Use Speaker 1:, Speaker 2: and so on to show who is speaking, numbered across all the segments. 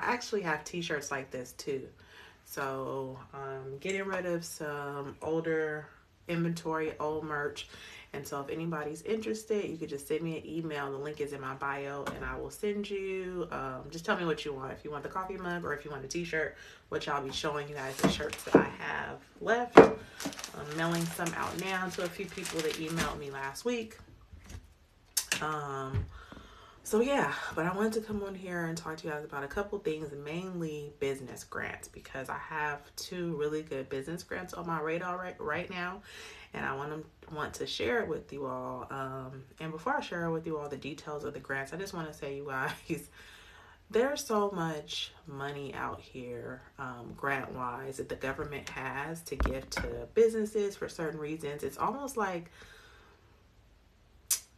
Speaker 1: actually have t-shirts like this too. So getting rid of some older inventory, old merch. And so if anybody's interested, you could just send me an email. The link is in my bio, and I will send you, just tell me what you want. If you want the coffee mug or if you want a t-shirt, which I'll be showing you guys the shirts that I have left. I'm mailing some out now to a few people that emailed me last week. So yeah, but I wanted to come on here and talk to you guys about a couple things, mainly business grants, because I have 2 really good business grants on my radar right now, and I want to share it with you all. And before I share with you all the details of the grants, I just want to say, you guys, there's so much money out here, grant-wise, that the government has to give to businesses for certain reasons. It's almost like,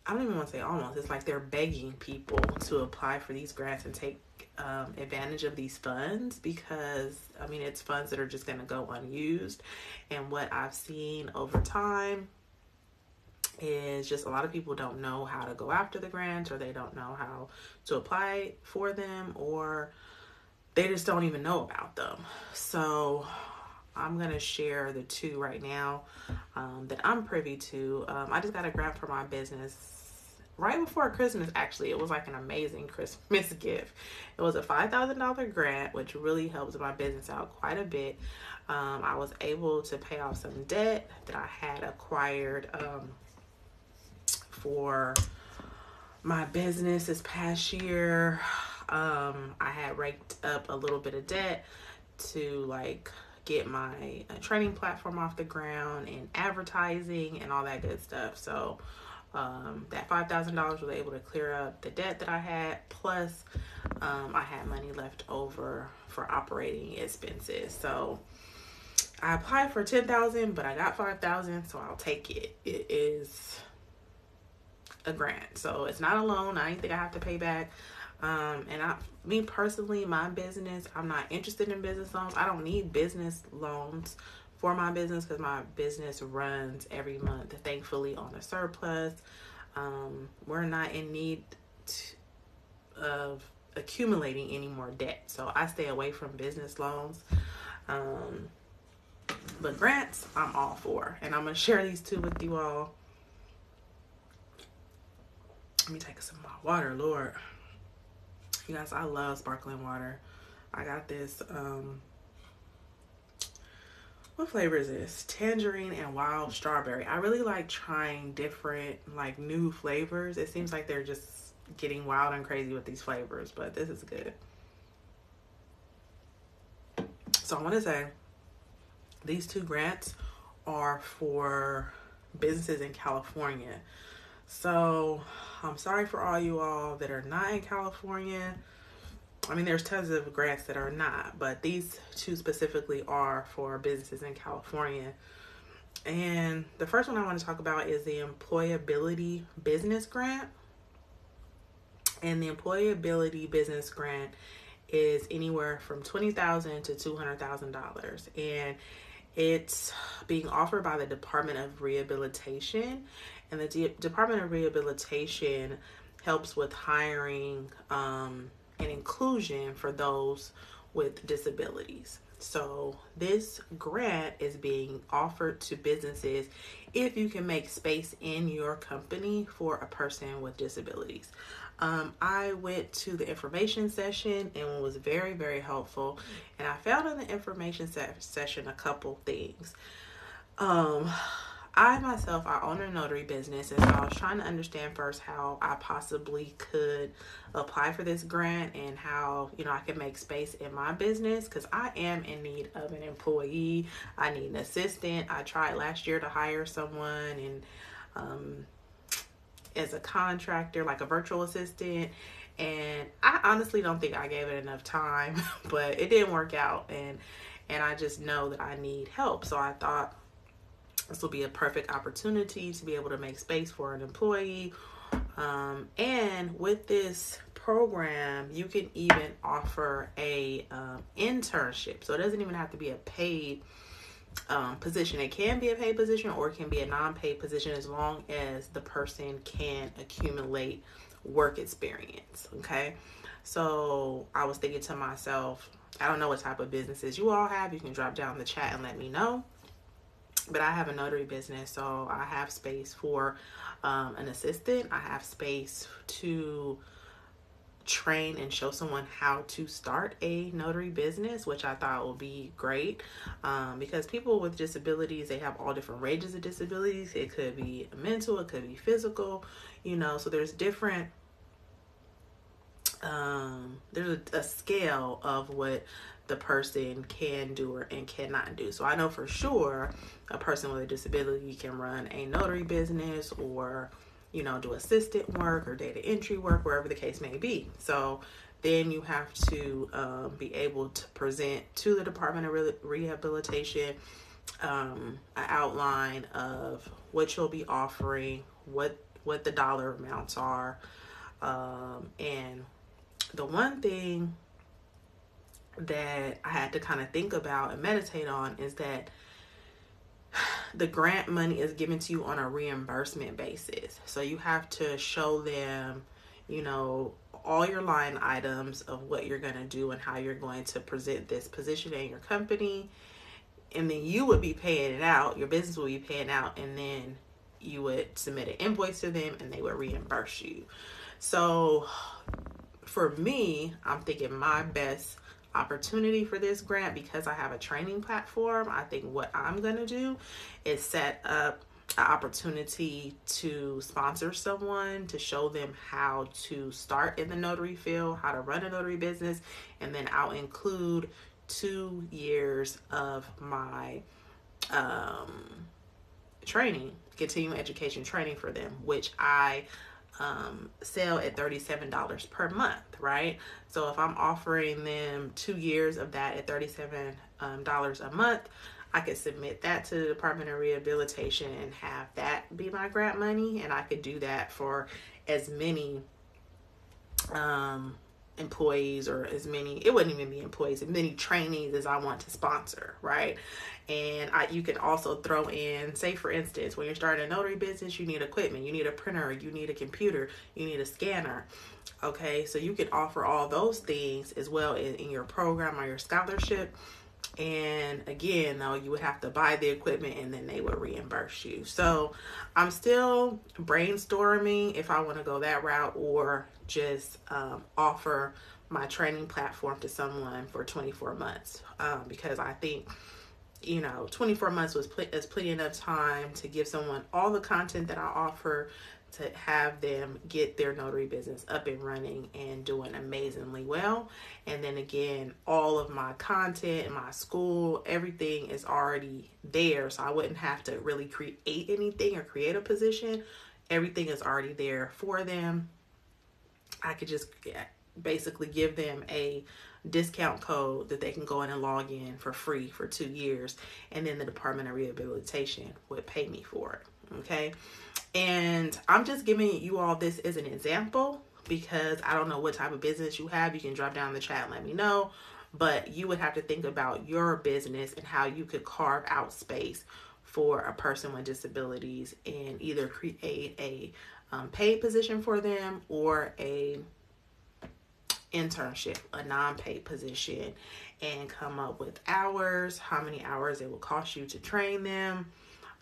Speaker 1: I don't even want to say almost, it's like they're begging people to apply for these grants and take advantage of these funds, because I mean, it's funds that are just going to go unused. And what I've seen over time is just a lot of people don't know how to go after the grants, or they don't know how to apply for them, or they just don't even know about them. So I'm going to share the 2 right now that I'm privy to. I just got a grant for my business right before Christmas, actually. It was like an amazing Christmas gift. It was a $5,000 grant, which really helps my business out quite a bit. I was able to pay off some debt that I had acquired for my business this past year. I had raked up a little bit of debt to like get my training platform off the ground and advertising and all that good stuff. So that $5,000 was able to clear up the debt that I had. Plus, I had money left over for operating expenses. So I applied for $10,000, but I got $5,000, so I'll take it. It is a grant, so it's not a loan. I don't think I have to pay back. Me personally, my business, I'm not interested in business loans. I don't need business loans for my business because my business runs every month, thankfully, on a surplus. We're not in need of accumulating any more debt, so I stay away from business loans. But grants, I'm all for, and I'm gonna share these 2 with you all. Let me take some of my water, Lord. You guys, I love sparkling water. I got this, what flavor is this? Tangerine and wild strawberry. I really like trying different, like, new flavors. It seems like they're just getting wild and crazy with these flavors, but this is good. So I want to say these 2 grants are for businesses in California. So I'm sorry for all you all that are not in California. I mean, there's tons of grants that are not, but these 2 specifically are for businesses in California. And the first one I want to talk about is the Employability Business Grant. And the Employability Business Grant is anywhere from $20,000 to $200,000. And it's being offered by the Department of Rehabilitation. And the Department of Rehabilitation helps with hiring and inclusion for those with disabilities. So this grant is being offered to businesses if you can make space in your company for a person with disabilities. I went to the information session and it was very, very helpful. And I found in the information session a couple things. I own a notary business, and so I was trying to understand first how I possibly could apply for this grant and how, I can make space in my business, because I am in need of an employee. I need an assistant. I tried last year to hire someone and as a contractor, like a virtual assistant, and I honestly don't think I gave it enough time, but it didn't work out, and I just know that I need help. So I thought this will be a perfect opportunity to be able to make space for an employee. And with this program, you can even offer a internship. So it doesn't even have to be a paid position. It can be a paid position or it can be a non-paid position, as long as the person can accumulate work experience. Okay. So I was thinking to myself, I don't know what type of businesses you all have. You can drop down the chat and let me know. But I have a notary business, so I have space for an assistant. I have space to train and show someone how to start a notary business, which I thought would be great, because people with disabilities, they have all different ranges of disabilities. It could be mental, it could be physical, so there's different there's a scale of what the person can do and cannot do. So I know for sure a person with a disability can run a notary business, or do assistant work or data entry work, wherever the case may be. So then you have to be able to present to the Department of Rehabilitation an outline of what you'll be offering, what the dollar amounts are, and the one thing that I had to kind of think about and meditate on is that the grant money is given to you on a reimbursement basis. So you have to show them, all your line items of what you're going to do and how you're going to present this position in your company. And then you would be paying it out. Your business will be paying out. And then you would submit an invoice to them and they would reimburse you. So for me, I'm thinking my best opportunity for this grant, because I have a training platform, I think what I'm going to do is set up an opportunity to sponsor someone, to show them how to start in the notary field, how to run a notary business, and then I'll include 2 years of my training, continuing education training for them, which I sell at $37 per month, right? So if I'm offering them 2 years of that at $37 a month, I could submit that to the Department of Rehabilitation and have that be my grant money. And I could do that for as many employees, or as many, it wouldn't even be employees, as many trainees as I want to sponsor, right? And you can also throw in, say for instance, when you're starting a notary business, you need equipment, you need a printer, you need a computer, you need a scanner. Okay, so you can offer all those things as well in your program or your scholarship. And again, though, you would have to buy the equipment and then they would reimburse you. So I'm still brainstorming if I want to go that route, or just offer my training platform to someone for 24 months. Because I think 24 months is plenty enough time to give someone all the content that I offer, to have them get their notary business up and running and doing amazingly well. And then again, all of my content and my school, everything is already there. So I wouldn't have to really create anything or create a position. Everything is already there for them. I could just basically give them a discount code that they can go in and log in for free for 2 years, and then the Department of Rehabilitation would pay me for it. Okay, and I'm just giving you all this as an example, because I don't know what type of business you have. You can drop down in the chat and let me know, but you would have to think about your business and how you could carve out space for a person with disabilities, and either create a paid position for them, or a internship, a non-paid position, and come up with hours, how many hours it will cost you to train them,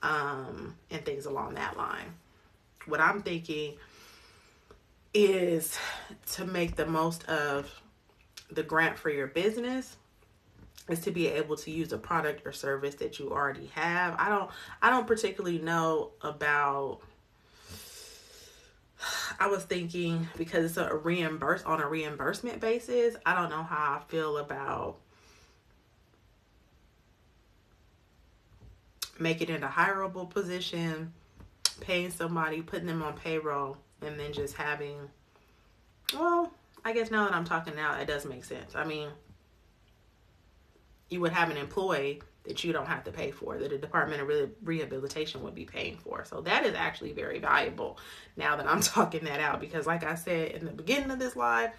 Speaker 1: and things along that line. What I'm thinking is to make the most of the grant for your business is to be able to use a product or service that you already have. I don't particularly know about, I was thinking, because it's on a reimbursement basis, I don't know how I feel about making it a hireable position, paying somebody, putting them on payroll, and then just having, well, I guess now that I'm talking now, it does make sense. I mean, you would have an employee that you don't have to pay for, that the Department of Rehabilitation would be paying for. So that is actually very valuable now that I'm talking that out, because like I said in the beginning of this live,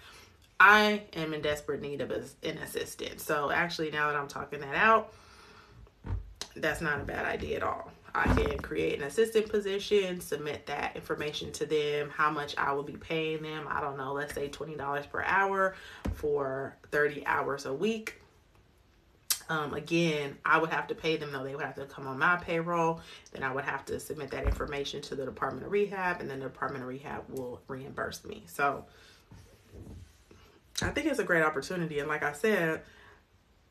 Speaker 1: I am in desperate need of an assistant. So actually, now that I'm talking that out, that's not a bad idea at all. I can create an assistant position, submit that information to them, how much I will be paying them. I don't know, let's say $20 per hour for 30 hours a week. Again, I would have to pay them though. They would have to come on my payroll. Then I would have to submit that information to the Department of Rehab, and then the Department of Rehab will reimburse me. So I think it's a great opportunity. And like I said,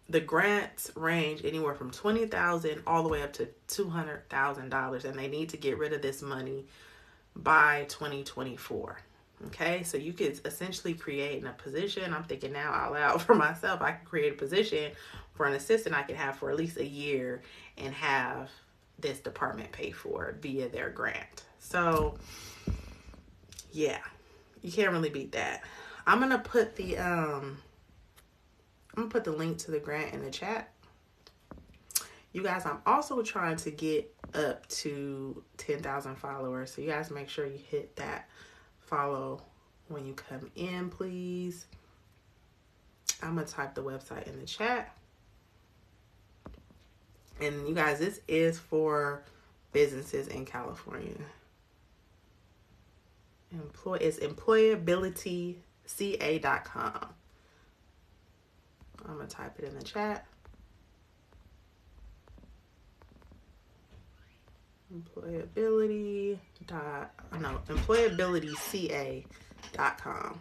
Speaker 1: the grants range anywhere from $20,000 all the way up to $200,000, and they need to get rid of this money by 2024. Okay, so you could essentially create a position. I'm thinking now out loud for myself. I could create a position for an assistant I could have for at least a year and have this department pay for it via their grant. So yeah, you can't really beat that. I'm gonna put the link to the grant in the chat. You guys, I'm also trying to get up to 10,000 followers. So you guys make sure you hit that follow when you come in, please. I'm going to type the website in the chat. And you guys, this is for businesses in California. It's employabilityca.com. I'm going to type it in the chat. Employabilityca.com.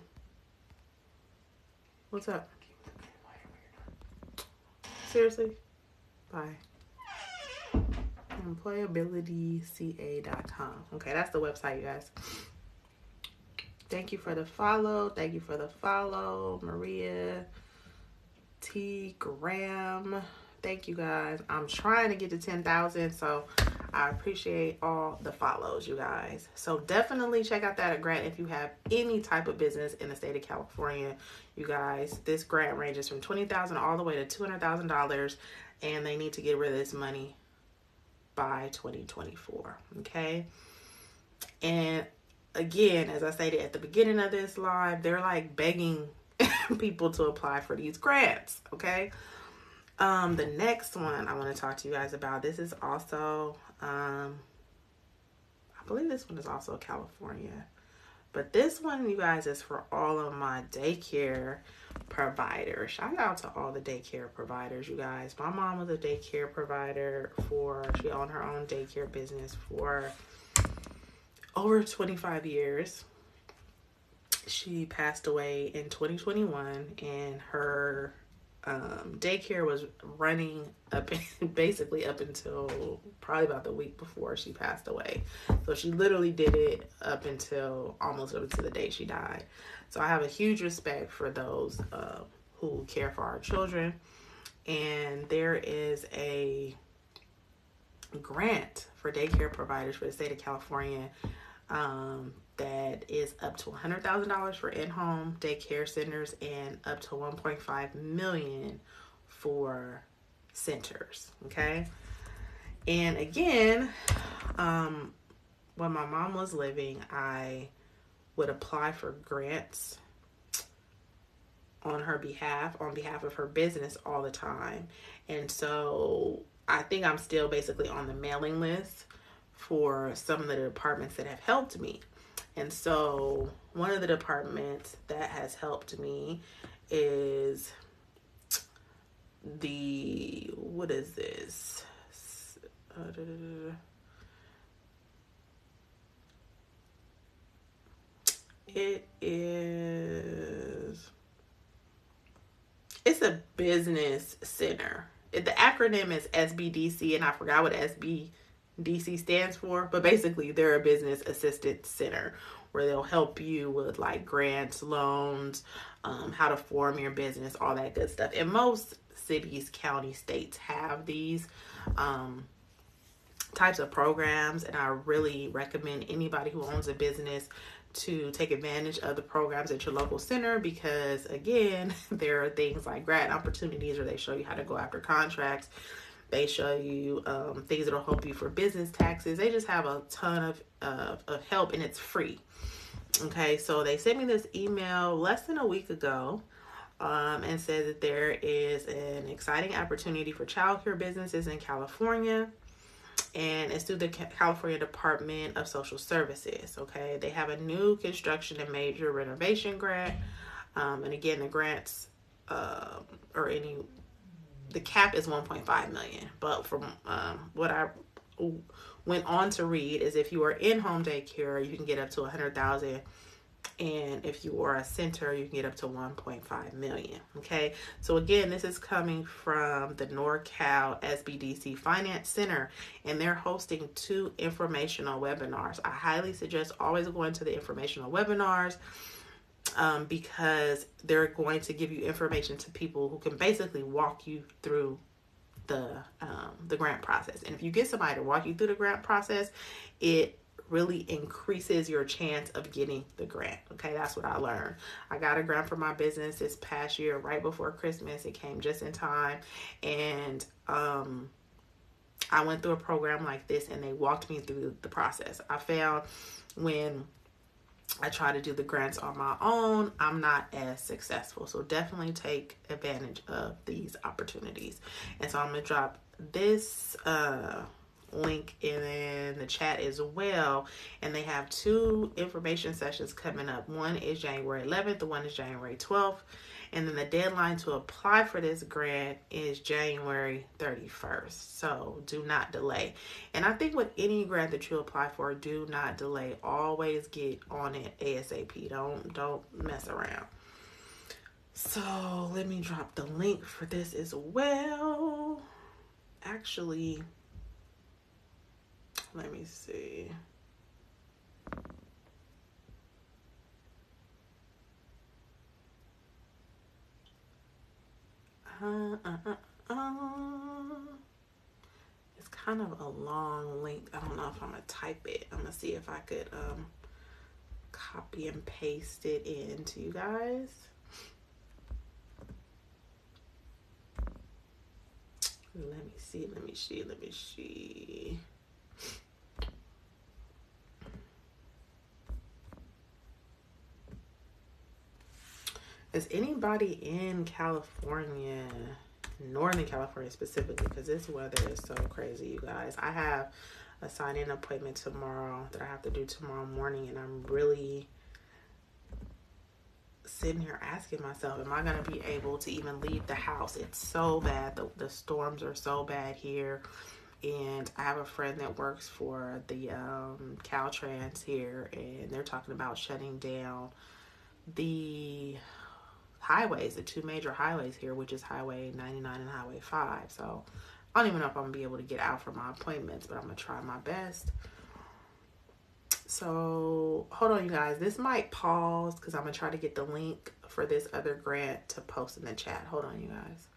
Speaker 1: What's up? Seriously? Bye. Employabilityca.com. Okay, that's the website, you guys. Thank you for the follow. Thank you for the follow, Maria T. Graham. Thank you guys. I'm trying to get to 10,000, so I appreciate all the follows, you guys. So definitely check out that grant if you have any type of business in the state of California. You guys, this grant ranges from $20,000 all the way to $200,000, and they need to get rid of this money by 2024. Okay. And again, as I stated at the beginning of this live, they're like begging people to apply for these grants. Okay. The next one I want to talk to you guys about, this is also, I believe this one is also California, but this one, you guys, is for all of my daycare providers. Shout out to all the daycare providers, you guys. My mom was a daycare provider she owned her own daycare business for over 25 years. She passed away in 2021, and her daycare was running basically up until probably about the week before she passed away. So she literally did it almost up until the day she died. So I have a huge respect for those who care for our children. And there is a grant for daycare providers for the state of California that is up to $100,000 for in-home daycare centers and up to $1.5 million for centers. Okay. And again, when my mom was living, I would apply for grants on behalf of her business all the time. And so I think I'm still basically on the mailing list for some of the departments that have helped me. And so one of the departments that has helped me is what is this? It's a business center. The acronym is SBDC, and I forgot what SBDC stands for, but basically they're a business assistance center where they'll help you with like grants, loans, how to form your business, all that good stuff. And most cities, counties, states have these types of programs, and I really recommend anybody who owns a business to take advantage of the programs at your local center, because again, there are things like grant opportunities where they show you how to go after contracts. They show you things that'll help you for business taxes. They just have a ton of help, and it's free. Okay, so they sent me this email less than a week ago and said that there is an exciting opportunity for childcare businesses in California. and it's through the California Department of Social Services. Okay, they have a new construction and major renovation grant, and again, the grants or any the cap is 1.5 million. But from what I went on to read is if you are in home daycare, you can get up to 100,000. And if you are a center, you can get up to 1.5 million. Okay. So again, this is coming from the NorCal SBDC Finance Center, and they're hosting 2 informational webinars. I highly suggest always going to the informational webinars because they're going to give you information to people who can basically walk you through the grant process. And if you get somebody to walk you through the grant process, it really increases your chance of getting the grant. Okay, that's what I learned. I got a grant for my business this past year, right before Christmas. It came just in time, and I went through a program like this, and they walked me through the process. I found when I try to do the grants on my own, I'm not as successful. So definitely take advantage of these opportunities. And so I'm going to drop this link in the chat as well. And they have 2 information sessions coming up. One is January 11th. The one is January 12th. And then the deadline to apply for this grant is January 31st. So do not delay. And I think with any grant that you apply for, do not delay. Always get on it ASAP. Don't mess around. So let me drop the link for this as well. Actually, let me see. It's kind of a long link. I don't know if I'm gonna type it. I'm gonna see if I could copy and paste it into you guys. Let me see. Is anybody in California, Northern California specifically, because this weather is so crazy, you guys. I have a sign-in appointment tomorrow that I have to do tomorrow morning, and I'm really sitting here asking myself, am I going to be able to even leave the house? It's so bad. The storms are so bad here. And I have a friend that works for the Caltrans here, and they're talking about shutting down the highways, the 2 major highways here, which is Highway 99 and Highway 5. So I don't even know if I'm gonna be able to get out for my appointments, but I'm gonna try my best. So hold on, you guys. This might pause because I'm gonna try to get the link for this other grant to post in the chat. Hold on, you guys.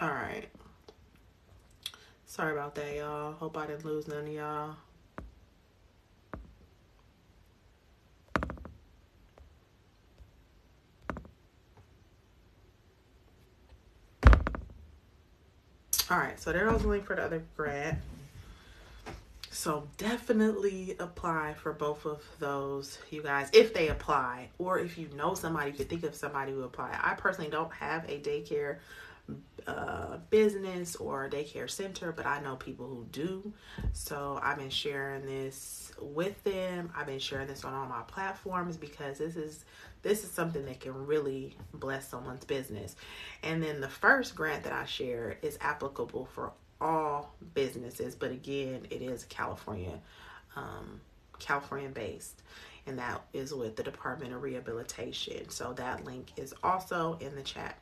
Speaker 1: All right. Sorry about that, y'all. Hope I didn't lose none of y'all. All right, so there was the link for the other grant. So definitely apply for both of those, you guys, if they apply, or if you know somebody, you could think of somebody who apply. I personally don't have a daycare business or a daycare center, but I know people who do. So I've been sharing this with them. I've been sharing this on all my platforms because this is something that can really bless someone's business. And then the first grant that I share is applicable for all businesses, but again, it is California based, and that is with the Department of Rehabilitation. So that link is also in the chat.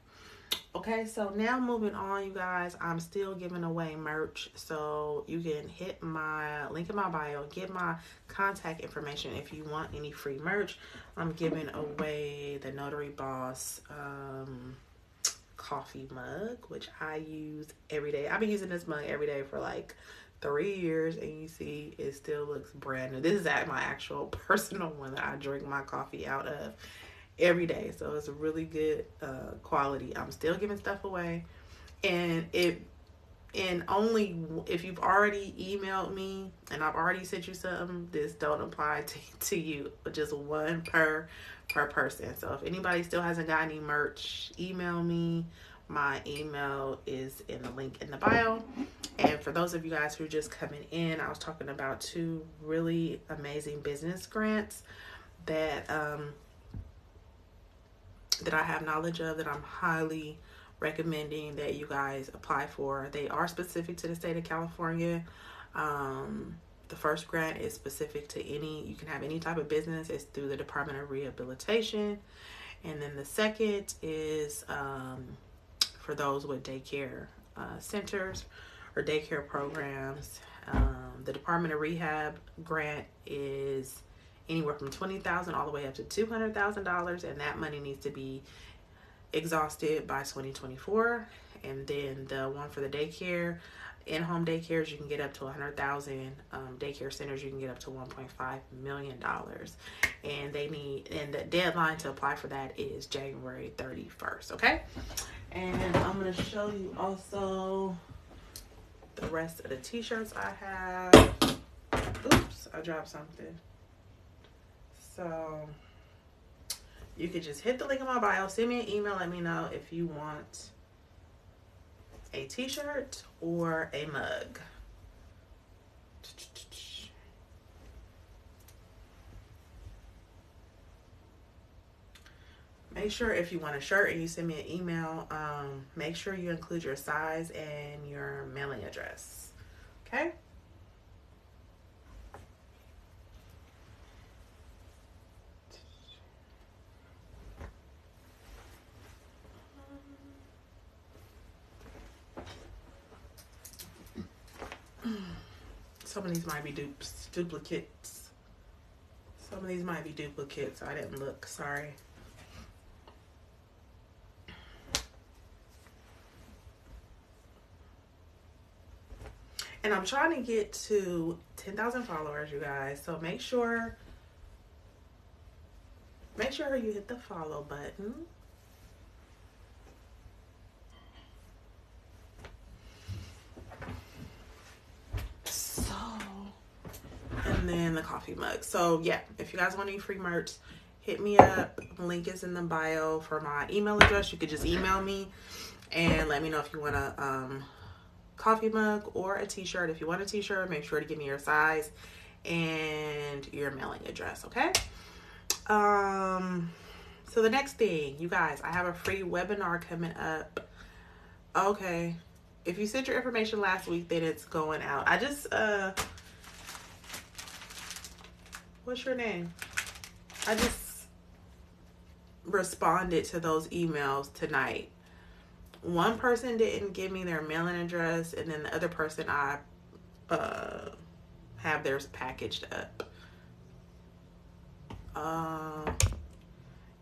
Speaker 1: Okay, so now moving on, you guys, I'm still giving away merch, so you can hit my link in my bio, get my contact information if you want any free merch. I'm giving away the Notary Boss coffee mug, which I use every day. I've been using this mug every day for like 3 years, and you see it still looks brand new. This is my actual personal one that I drink my coffee out of every day, so it's a really good quality. I'm still giving stuff away, and only if you've already emailed me and I've already sent you something, this don't apply to you, but just one per person. So if anybody still hasn't got any merch, email me. My email is in the link in the bio. And for those of you guys who are just coming in, I was talking about 2 really amazing business grants that that I have knowledge of, that I'm highly recommending that you guys apply for. They are specific to the state of California. The first grant is specific to you can have any type of business. It's through the Department of Rehabilitation. And then the second is for those with daycare centers or daycare programs. The Department of Rehab grant is anywhere from $20,000 all the way up to $200,000, and that money needs to be exhausted by 2024. And then the one for the daycare, in-home daycares, you can get up to 100,000. Daycare centers, you can get up to $1.5 million. And the deadline to apply for that is January 31st. Okay. And I'm going to show you also the rest of the t-shirts I have. Oops, I dropped something. So you could just hit the link in my bio, send me an email, let me know if you want a t-shirt or a mug. Make sure if you want a shirt and you send me an email, make sure you include your size and your mailing address. Okay? Some of these might be duplicates. Some of these might be duplicates. I didn't look, sorry. And I'm trying to get to 10,000 followers, you guys. So make sure you hit the follow button. And then the coffee mug. So yeah, if you guys want any free merch, hit me up. Link is in the bio for my email address. You could just email me and let me know if you want a coffee mug or a t-shirt. If you want a t-shirt, make sure to give me your size and your mailing address. Okay. So the next thing, you guys, I have a free webinar coming up. Okay. If you sent your information last week, then it's going out. I just what's your name? I just responded to those emails tonight. One person didn't give me their mailing address, and then the other person I have theirs packaged up.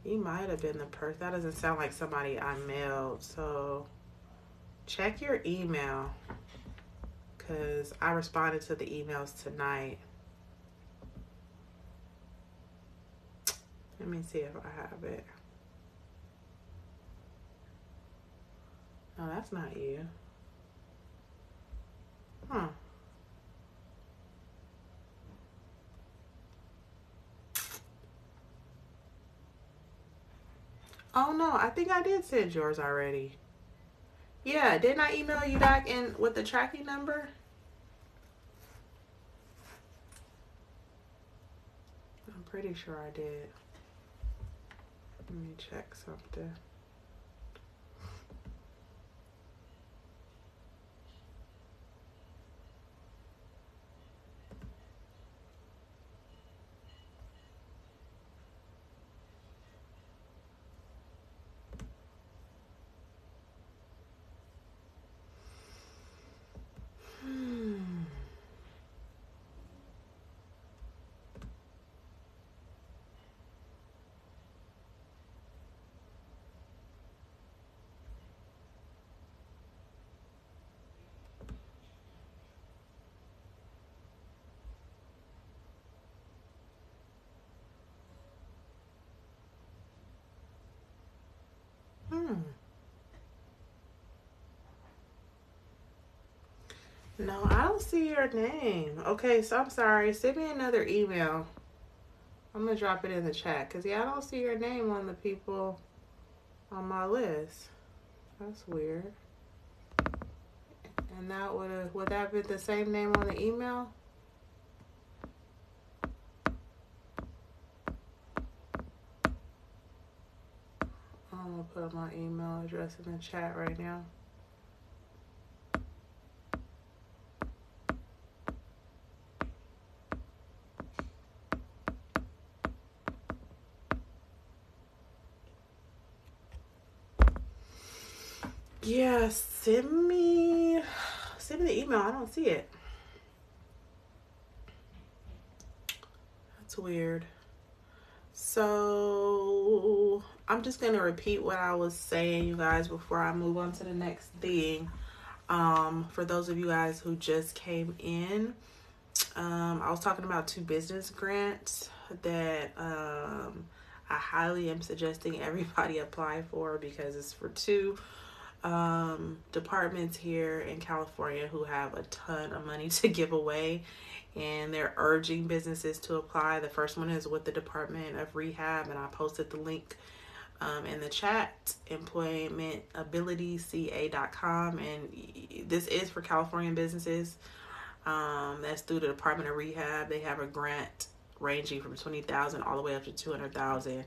Speaker 1: You might have been the person. That doesn't sound like somebody I mailed. So check your email, because I responded to the emails tonight. Let me see if I have it. No, that's not you. Huh. Oh no, I think I did send yours already. Yeah, didn't I email you back in with the tracking number? I'm pretty sure I did. Let me check something. No, I don't see your name. Okay, so I'm sorry. Send me another email. I'm going to drop it in the chat. Because, yeah, I don't see your name on the people on my list. That's weird. And that would that be the same name on the email? I'm gonna put my email address in the chat right now. Yeah, send me the email. I don't see it. That's weird. So I'm just gonna repeat what I was saying, you guys, before I move on to the next thing. For those of you guys who just came in, I was talking about 2 business grants that I highly am suggesting everybody apply for, because it's for 2 departments here in California who have a ton of money to give away, and they're urging businesses to apply. The first one is with the Department of Rehab, and I posted the link in the chat, employmentabilityca.com, and this is for Californian businesses. That's through the Department of Rehab. They have a grant ranging from $20,000 all the way up to $200,000.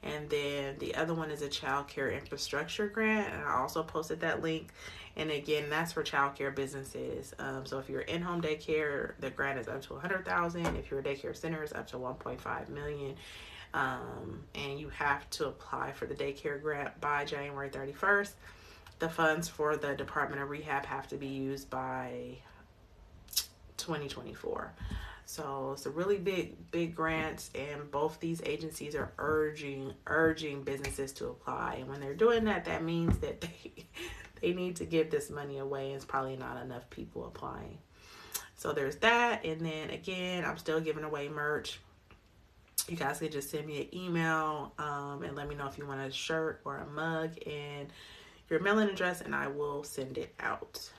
Speaker 1: And then the other one is a child care infrastructure grant, and I also posted that link. And again, that's for child care businesses. So if you're in-home daycare, the grant is up to $100,000. If you're a daycare center, it's up to $1.5 million. And you have to apply for the daycare grant by January 31st. The funds for the Department of Rehab have to be used by 2024. So it's a really big grants, and both these agencies are urging businesses to apply. And when they're doing that, that means that they need to give this money away, and it's probably not enough people applying. So there's that. And then again, I'm still giving away merch. You guys can just send me an email and let me know if you want a shirt or a mug and your mailing address, and I will send it out.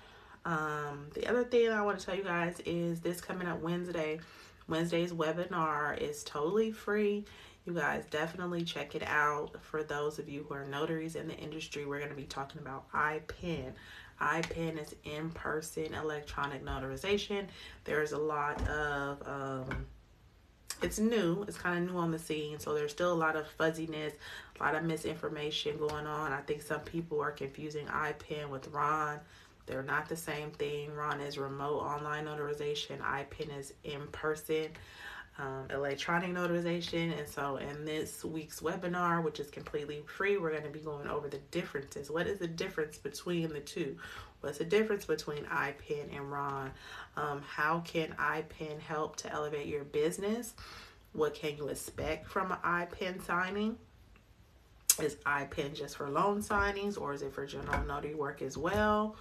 Speaker 1: The other thing I want to tell you guys is this coming up Wednesday's webinar is totally free. You guys definitely check it out. For those of you who are notaries in the industry, we're going to be talking about iPen. iPen is in-person electronic notarization. There's a lot of it's new. It's kind of new on the scene, so there's still a lot of fuzziness, a lot of misinformation going on. I think some people are confusing iPen with Ron. They're not the same thing. Ron is remote online notarization. iPen is in-person electronic notarization. And so in this week's webinar, which is completely free, we're going to be going over the differences. What is the difference between the two? What's the difference between iPen and Ron? How can iPen help to elevate your business? What can you expect from an iPen signing? Is iPen just for loan signings, or is it for general notary work as well?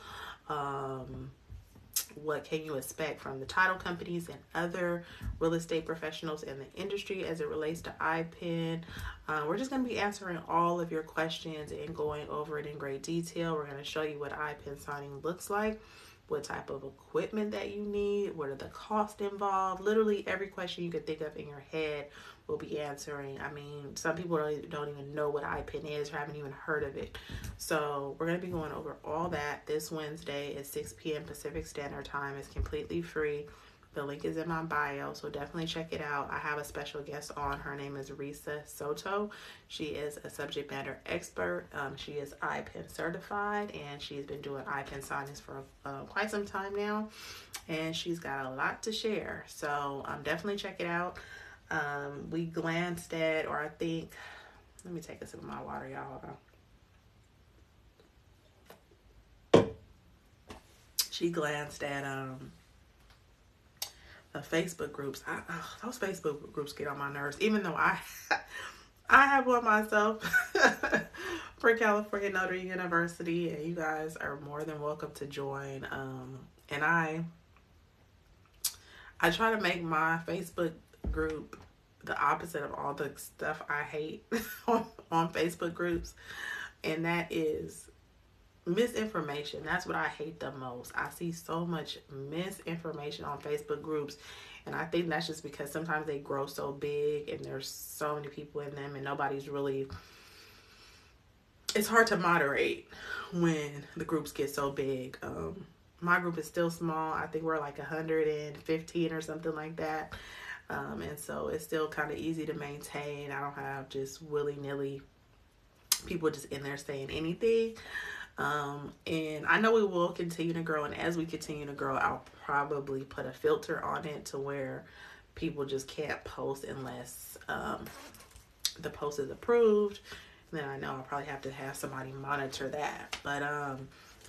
Speaker 1: What can you expect from the title companies and other real estate professionals in the industry as it relates to iPen? We're just going to be answering all of your questions and going over it in great detail. We're going to show you what iPen signing looks like, what type of equipment that you need, what are the costs involved. Literally every question you could think of in your head we'll be answering. I mean, some people don't even know what iPen is or haven't even heard of it. So we're going to be going over all that this Wednesday at 6 p.m. Pacific Standard Time. It's completely free. The link is in my bio, so definitely check it out. I have a special guest on. Her name is Risa Soto. She is a subject matter expert. She is iPen certified, and she's been doing iPen signings for quite some time now, and she's got a lot to share. So definitely check it out. We glanced at, or I think, let me take a sip of my water, y'all. Hold on. She glanced at the Facebook groups. Those Facebook groups get on my nerves, even though I have one myself for California Notary University, and you guys are more than welcome to join. And I try to make my Facebook group the opposite of all the stuff I hate on Facebook groups, and that is misinformation. That's what I hate the most. I see so much misinformation on Facebook groups, and I think that's just because sometimes they grow so big and there's so many people in them and nobody's really it's hard to moderate when the groups get so big. My group is still small. I think we're like 115 or something like that. And so it's still kind of easy to maintain. I don't have just willy-nilly people just in there saying anything. And I know we will continue to grow. And as we continue to grow, I'll probably put a filter on it to where people just can't post unless the post is approved. And then I know I'll probably have to have somebody monitor that. But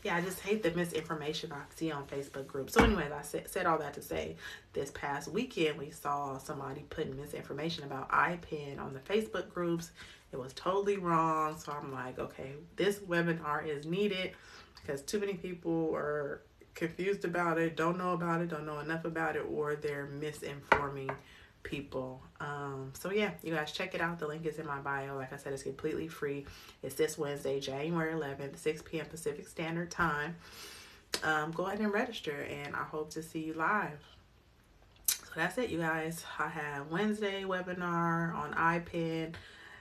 Speaker 1: yeah, I just hate the misinformation I see on Facebook groups. So anyways, I said all that to say, this past weekend we saw somebody putting misinformation about iPen on the Facebook groups. It was totally wrong. So I'm like, okay, this webinar is needed because too many people are confused about it, don't know about it, don't know enough about it, or they're misinforming people. So yeah, you guys check it out. The link is in my bio. Like I said, it's completely free. It's this Wednesday, January 11th, 6 p.m. Pacific Standard Time. Go ahead and register, and I hope to see you live. So that's it, you guys. I have Wednesday webinar on iPen,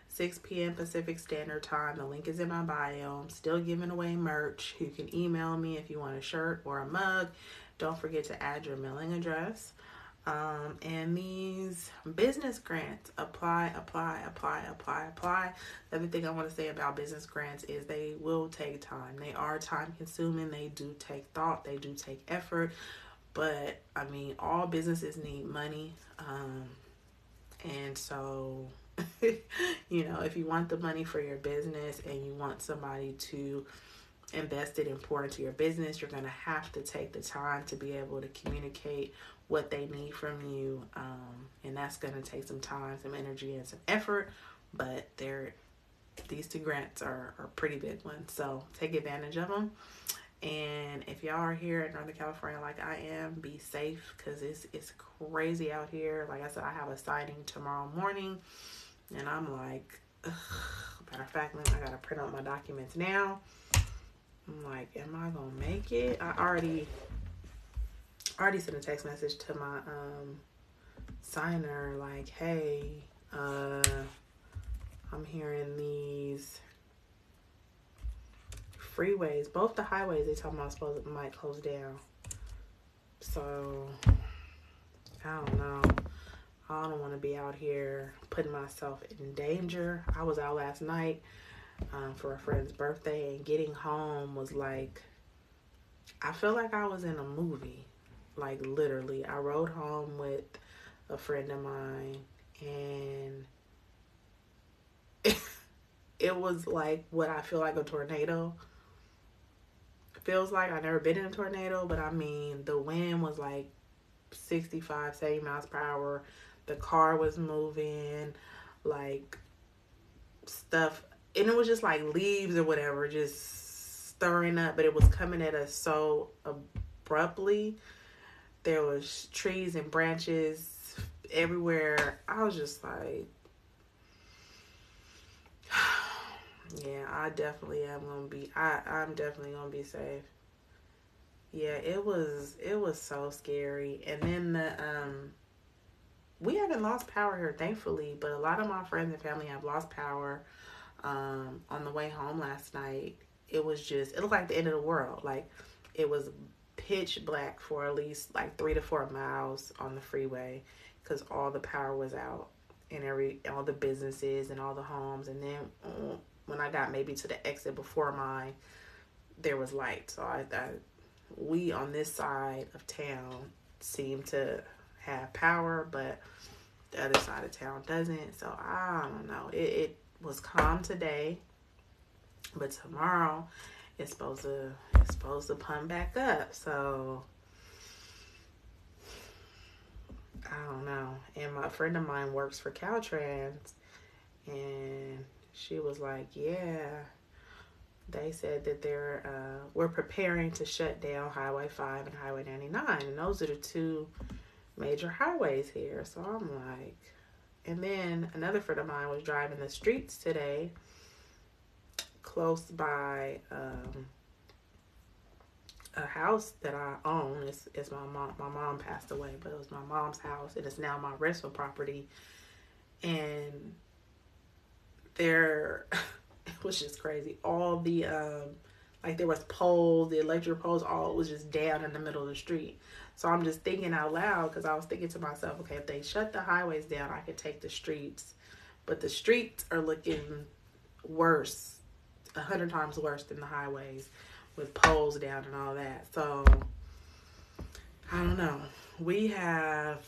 Speaker 1: 6 p.m. Pacific Standard Time. The link is in my bio. I'm still giving away merch. You can email me if you want a shirt or a mug. Don't forget to add your mailing address. And these business grants, apply. The other thing I want to say about business grants is they will take time. They are time consuming. They do take thought. They do take effort. But I mean, all businesses need money. And so, you know, if you want the money for your business and you want somebody to invest it and pour into your business, you're going to have to take the time to be able to communicate what they need from you. And that's going to take some time, some energy, and some effort. But these two grants are pretty big ones. So take advantage of them. And if y'all are here in Northern California like I am, be safe because it's crazy out here. Like I said, I have a signing tomorrow morning. And I'm like, ugh. Matter of fact, I got to print out my documents now. I'm like, am I going to make it? I already sent a text message to my signer like, hey, I'm hearing these freeways, both the highways they talking about might close down. So I don't know. I don't want to be out here putting myself in danger. I was out last night for a friend's birthday, and getting home was like, I feel like I was in a movie. Like literally, I rode home with a friend of mine, and it was like what I feel like a tornado feels like. I've never been in a tornado, but I mean, the wind was like 65, 70 miles per hour. The car was moving, like stuff, and it was just like leaves or whatever, just stirring up, but it was coming at us so abruptly. There was trees and branches everywhere. I was just like, yeah, I definitely am gonna be. I'm definitely gonna be safe. Yeah, it was so scary. And then we haven't lost power here, thankfully, but a lot of my friends and family have lost power. On the way home last night, it looked like the end of the world. Like, it was pitch black for at least like 3 to 4 miles on the freeway because all the power was out and all the businesses and all the homes. And then when I got maybe to the exit before mine, there was light. So we on this side of town seem to have power, but the other side of town doesn't. So I don't know. It was calm today, but tomorrow it's supposed to pump back up. So I don't know. And my friend of mine works for Caltrans, and she was like, yeah, they said that we're preparing to shut down Highway 5 and Highway 99, and those are the two major highways here. So I'm like, and then another friend of mine was driving the streets today close by a house that I own. It's my mom passed away, but it was my mom's house, and it's now my rental property. And it which is crazy. All the like there was poles, the electric poles, all was just down in the middle of the street. So I'm just thinking out loud, because I was thinking to myself, okay, if they shut the highways down, I could take the streets. But the streets are looking worse, 100 times worse than the highways, with poles down and all that. So I don't know. We have,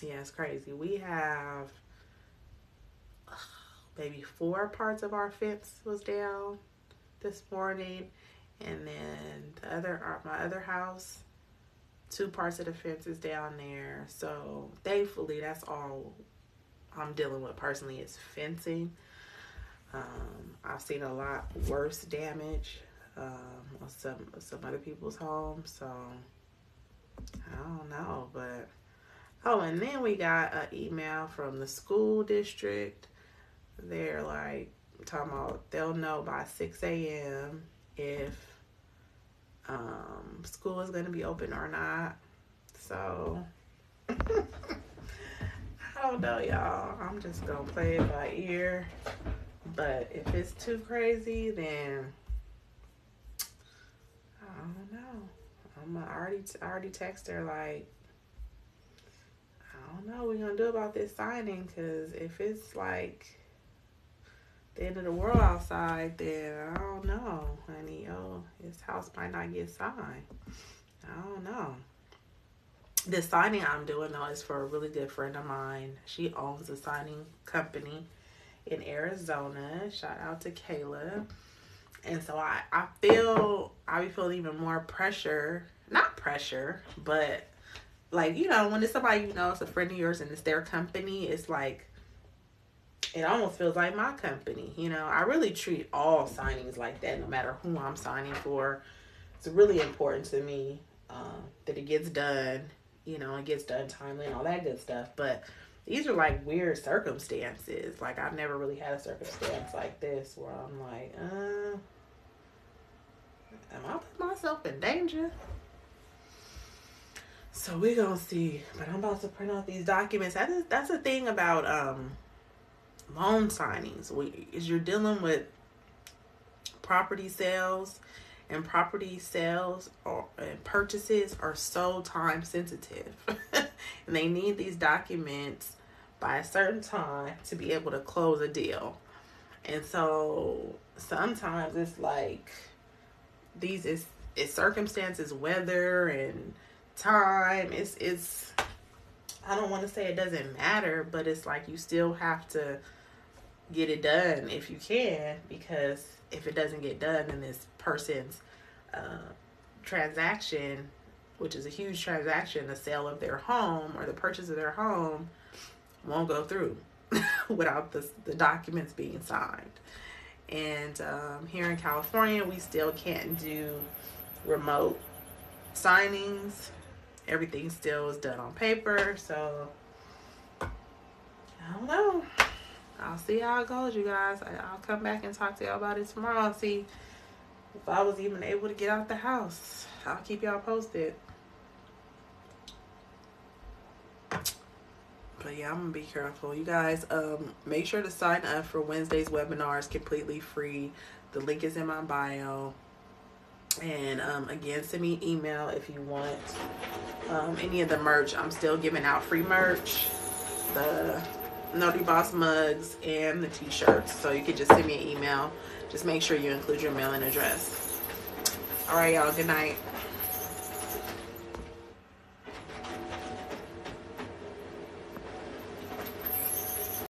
Speaker 1: yeah, it's crazy. We have maybe 4 parts of our fence was down this morning, and then the other, my other house, 2 parts of the fence is down there. So thankfully, that's all I'm dealing with personally is fencing. I've seen a lot worse damage on some other people's homes, so I don't know. But oh, and then we got an email from the school district. They're like talking about they'll know by 6 a.m. if school is going to be open or not. So I don't know, y'all. I'm just gonna play it by ear. But if it's too crazy, then I don't know. I already text her like, I don't know what we're gonna do about this signing, because if it's like the end of the world outside, then I don't know, honey. Oh, his house might not get signed. I don't know. The signing I'm doing, though, is for a really good friend of mine. She owns a signing company in Arizona. Shout out to Kayla. And so I be feeling even more pressure. Not pressure, but like, you know, when it's somebody you know, it's a friend of yours and it's their company, it's like, it almost feels like my company. You know, I really treat all signings like that, no matter who I'm signing for. It's really important to me that it gets done. You know, it gets done timely and all that good stuff. But these are like weird circumstances. Like, I've never really had a circumstance like this where I'm like, am I putting myself in danger? So we're gonna see. But I'm about to print out these documents. That's the thing about loan signings. Is you're dealing with property sales, and property sales and purchases are so time sensitive. And they need these documents by a certain time to be able to close a deal. And so sometimes it's like it's circumstances, weather and time. It's I don't want to say it doesn't matter, but it's like you still have to get it done if you can, because if it doesn't get done, then this person's transaction, which is a huge transaction, the sale of their home or the purchase of their home, won't go through without the documents being signed. And here in California, we still can't do remote signings. Everything still is done on paper. So I don't know. I'll see how it goes, you guys. I'll come back and talk to y'all about it tomorrow and see if I was even able to get out the house. I'll keep y'all posted. But yeah, I'm gonna be careful. You guys, make sure to sign up for Wednesday's webinar. It's completely free. The link is in my bio. And again, send me an email if you want any of the merch. I'm still giving out free merch. The Notary Boss mugs and the t-shirts. So you can just send me an email. Just make sure you include your mailing address. All right, y'all. Good night.